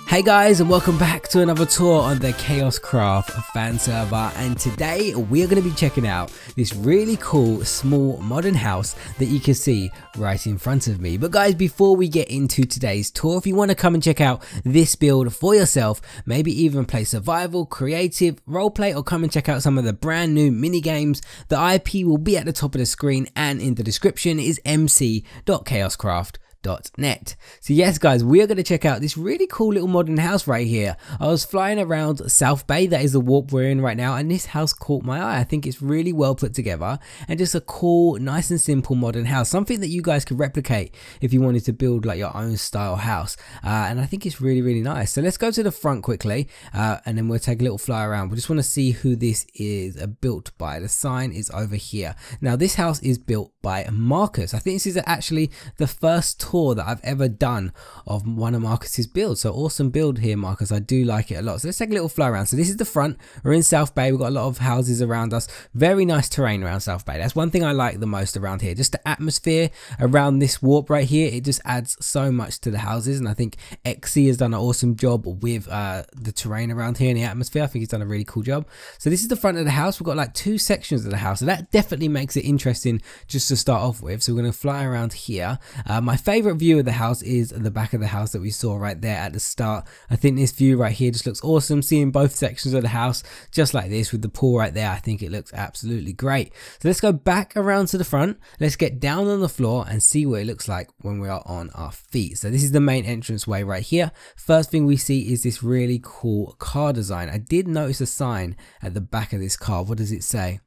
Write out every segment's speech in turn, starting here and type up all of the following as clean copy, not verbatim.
Hey guys, and welcome back to another tour on the Kaoshkraft fan server, and today we're going to be checking out this really cool small modern house that you can see right in front of me. But guys, before we get into today's tour, if you want to come and check out this build for yourself, maybe even play survival, creative, roleplay, or come and check out some of the brand new mini games, the IP will be at the top of the screen and in the description is mc.kaoshkraft.net. So yes guys, we are going to check out this really cool little modern house right here. I was flying around South Bay, that is the warp we're in right now, and this house caught my eye. I think it's really well put together and just a cool, nice and simple modern house, something that you guys could replicate if you wanted to build like your own style house, and I think it's really nice. So let's go to the front quickly, and then we'll take a little fly around. We just want to see who this is built by. The sign is over here. Now this house is built by Marcus. I think this is actually the first tour that I've ever done of one of Marcus's builds. So awesome build here, Marcus. I do like it a lot. So let's take a little fly around. So this is the front. We're in South Bay. We've got a lot of houses around us. Very nice terrain around South Bay. That's one thing I like the most around here. Just the atmosphere around this warp right here. It just adds so much to the houses, and I think XC has done an awesome job with the terrain around here and the atmosphere. I think he's done a really cool job. So this is the front of the house. We've got like two sections of the house, so that definitely makes it interesting just to start off with. So we're going to fly around here. My favorite view of the house is the back of the house that we saw right there at the start. I think this view right here just looks awesome, seeing both sections of the house just like this with the pool right there. I think it looks absolutely great. So let's go back around to the front. Let's get down on the floor and see what it looks like when we are on our feet. So this is the main entranceway right here. First thing we see is this really cool car design. I did notice a sign at the back of this car. What does it say?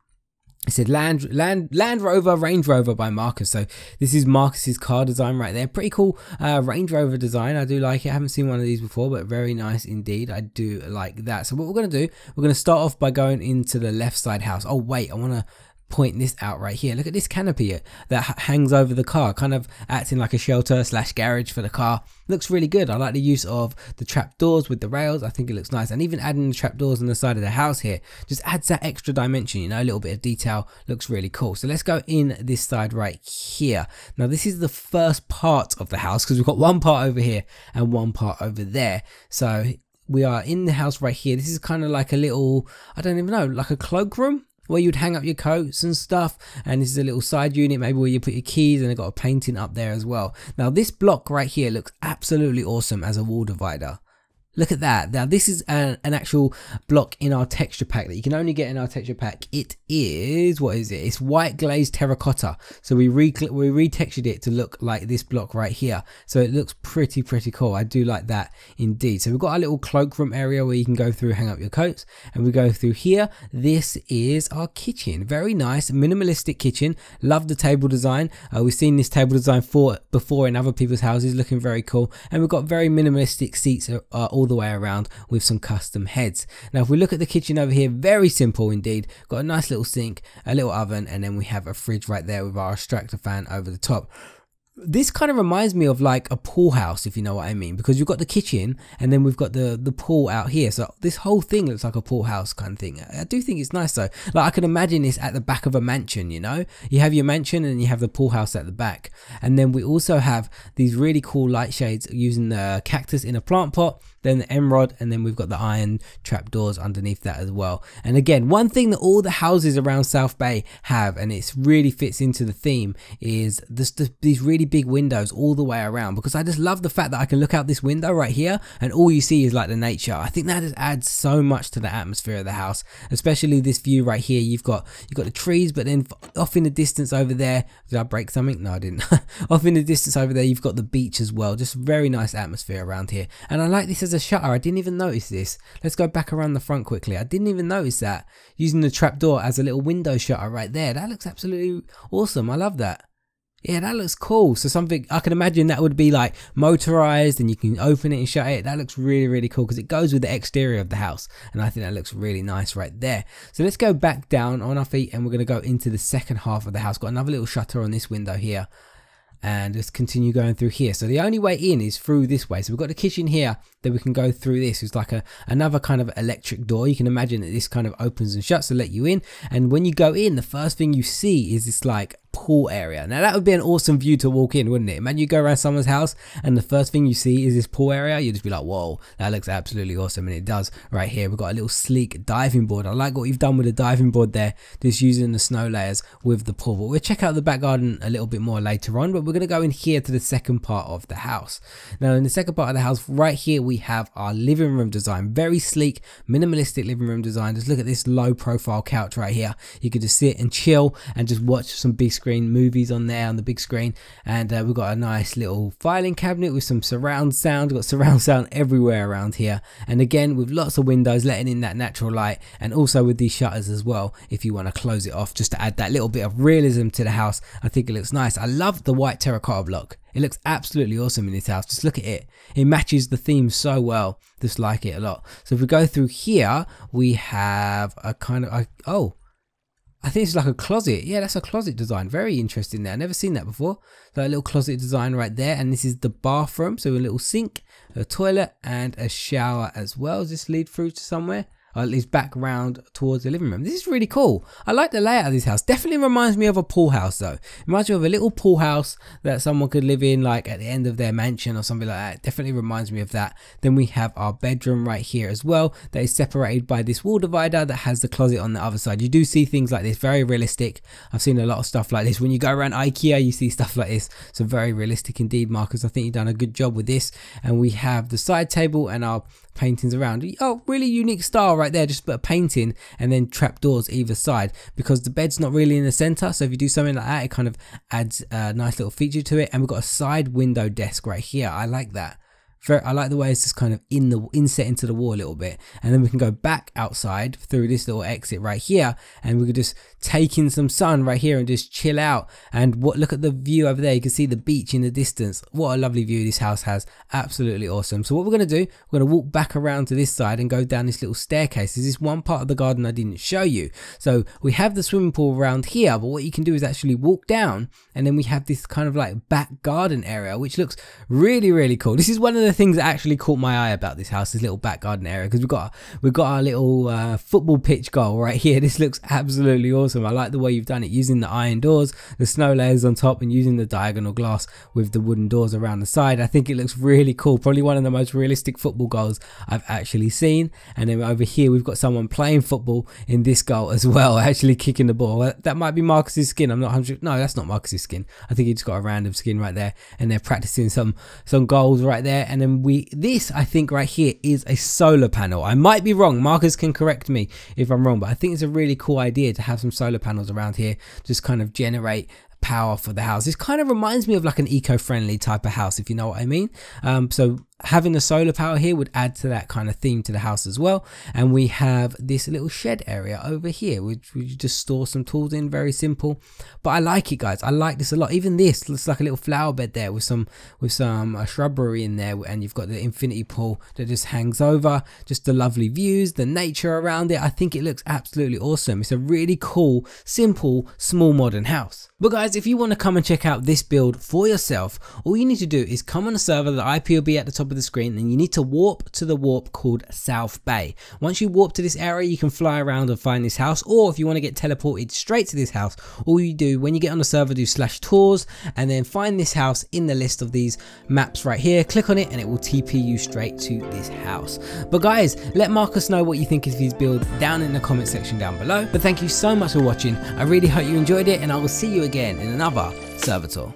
It said Land Rover, Range Rover by Marcus. So this is Marcus's car design right there. Pretty cool Range Rover design. I do like it. I haven't seen one of these before, but very nice indeed. I do like that. So what we're going to do, we're going to start off by going into the left side house. Oh wait, I want to point this out right here. Look at this canopy that hangs over the car, kind of acting like a shelter slash garage for the car. Looks really good. I like the use of the trapdoors with the rails. I think it looks nice, and even adding the trapdoors on the side of the house here just adds that extra dimension, you know, a little bit of detail. Looks really cool. So let's go in this side right here. Now this is the first part of the house because we've got one part over here and one part over there. So we are in the house right here. This is kind of like a little, I don't even know, like a cloakroom where you'd hang up your coats and stuff, and this is a little side unit maybe where you put your keys, and they've got a painting up there as well. Now this block right here looks absolutely awesome as a wall divider. Look at that. Now this is an actual block in our texture pack that you can only get in our texture pack. It is, what is it? It's white glazed terracotta. So we retextured it to look like this block right here. So it looks pretty cool. I do like that indeed. So we've got our little cloakroom area where you can go through, hang up your coats, and we go through here. This is our kitchen. Very nice, minimalistic kitchen. Love the table design. We've seen this table design before in other people's houses, looking very cool. And we've got very minimalistic seats all the way around with some custom heads. Now if we look at the kitchen over here, very simple indeed. Got a nice little sink, a little oven, and then we have a fridge right there with our extractor fan over the top. This kind of reminds me of like a pool house, if you know what I mean, because you've got the kitchen and then we've got the pool out here. So this whole thing looks like a pool house kind of thing. I do think it's nice though. Like I can imagine this at the back of a mansion, you know, you have your mansion and you have the pool house at the back. And then we also have these really cool light shades using the cactus in a plant pot, then the emerald, and then we've got the iron trapdoors underneath that as well. And again, one thing that all the houses around South Bay have, and it really fits into the theme, is these really big windows all the way around, because I just love the fact that I can look out this window right here and all you see is like the nature. I think that just adds so much to the atmosphere of the house, especially this view right here. You've got the trees, but then off in the distance over there, did I break something? No, I didn't. Off in the distance over there, you've got the beach as well. Just very nice atmosphere around here. And I like this as a shutter. I didn't even notice this. Let's go back around the front quickly. I didn't even notice that, using the trapdoor as a little window shutter right there. That looks absolutely awesome. I love that. Yeah, that looks cool. So something I can imagine that would be like motorized and you can open it and shut it. That looks really cool because it goes with the exterior of the house, and I think that looks really nice right there. So let's go back down on our feet and we're going to go into the second half of the house. Got another little shutter on this window here, and let's continue going through here. So the only way in is through this way. So we've got the kitchen here that we can go through. This is like another kind of electric door. You can imagine that this kind of opens and shuts to let you in, and when you go in, the first thing you see is this like pool area. Now that would be an awesome view to walk in, wouldn't it? Imagine you go around someone's house and the first thing you see is this pool area. You'd just be like, whoa, that looks absolutely awesome. And it does right here. We've got a little sleek diving board. I like what you've done with the diving board there, just using the snow layers with the pool. But we'll check out the back garden a little bit more later on, but we're going to go in here to the second part of the house. Now in the second part of the house right here, we have our living room design. Very sleek, minimalistic living room design. Just look at this low profile couch right here. You could just sit and chill and just watch some big screen movies on there on the big screen. And we've got a nice little filing cabinet with some surround sound. We've got surround sound everywhere around here, and again with lots of windows letting in that natural light, and also with these shutters as well if you want to close it off, just to add that little bit of realism to the house. I think it looks nice. I love the white terracotta block. It looks absolutely awesome in this house. Just look at it. It matches the theme so well. Just like it a lot. So if we go through here, we have a kind of I think it's like a closet. Yeah, that's a closet design. Very interesting there. I've never seen that before. So a little closet design right there. And this is the bathroom. So a little sink, a toilet, and a shower as well. Does this lead through to somewhere? Or at least back round towards the living room. This is really cool. I like the layout of this house. Definitely reminds me of a pool house though. It reminds me of a little pool house that someone could live in like at the end of their mansion or something like that. It definitely reminds me of that. Then we have our bedroom right here as well, that is separated by this wall divider that has the closet on the other side. You do see things like this, very realistic. I've seen a lot of stuff like this. When you go around IKEA, you see stuff like this. So very realistic indeed, Marcus. I think you've done a good job with this. And we have the side table and our paintings around. Oh, really unique style right there. Just put a painting and then trapdoors either side, because the bed's not really in the center. So if you do something like that, it kind of adds a nice little feature to it. And we've got a side window desk right here. I like that. I like the way it's just kind of inset into the wall a little bit, and then we can go back outside through this little exit right here, and we could just take in some sun right here and just chill out. And look at the view over there. You can see the beach in the distance. What a lovely view this house has. Absolutely awesome. So what we're going to do, we're going to walk back around to this side and go down this little staircase. This is one part of the garden I didn't show you. So we have the swimming pool around here, but what you can do is actually walk down, and then we have this kind of like back garden area, which looks really, really cool. This is one of the things that actually caught my eye about this house, this little back garden area, because we've got our little football pitch goal right here. This looks absolutely awesome. I like the way you've done it, using the iron doors, the snow layers on top, and using the diagonal glass with the wooden doors around the side. I think it looks really cool. Probably one of the most realistic football goals I've actually seen. And then over here we've got someone playing football in this goal as well, actually kicking the ball. That might be Marcus's skin. I'm not 100. No, that's not Marcus's skin. I think he just got a random skin right there, and they're practicing some goals right there. And then this I think right here is a solar panel. I might be wrong. Marcus can correct me if I'm wrong, but I think it's a really cool idea to have some solar panels around here, just kind of generate power for the house. This kind of reminds me of like an eco-friendly type of house, if you know what I mean. So having the solar power here would add to that kind of theme to the house as well. And we have this little shed area over here, which we just store some tools in. Very simple, but I like it, guys. I like this a lot. Even this looks like a little flower bed there with some shrubbery in there, and you've got the infinity pool that just hangs over. Just the lovely views, the nature around it. I think it looks absolutely awesome. It's a really cool, simple, small modern house. But guys, if you want to come and check out this build for yourself, all you need to do is come on a server. The IP will be at the top of the screen, and you need to warp to the warp called South Bay. Once you warp to this area, you can fly around and find this house, or if you want to get teleported straight to this house, all you do when you get on the server, do /tours and then find this house in the list of these maps right here. Click on it and it will TP you straight to this house. But guys, let Marcus know what you think of his build down in the comment section down below. But thank you so much for watching. I really hope you enjoyed it, and I will see you again in another server tour.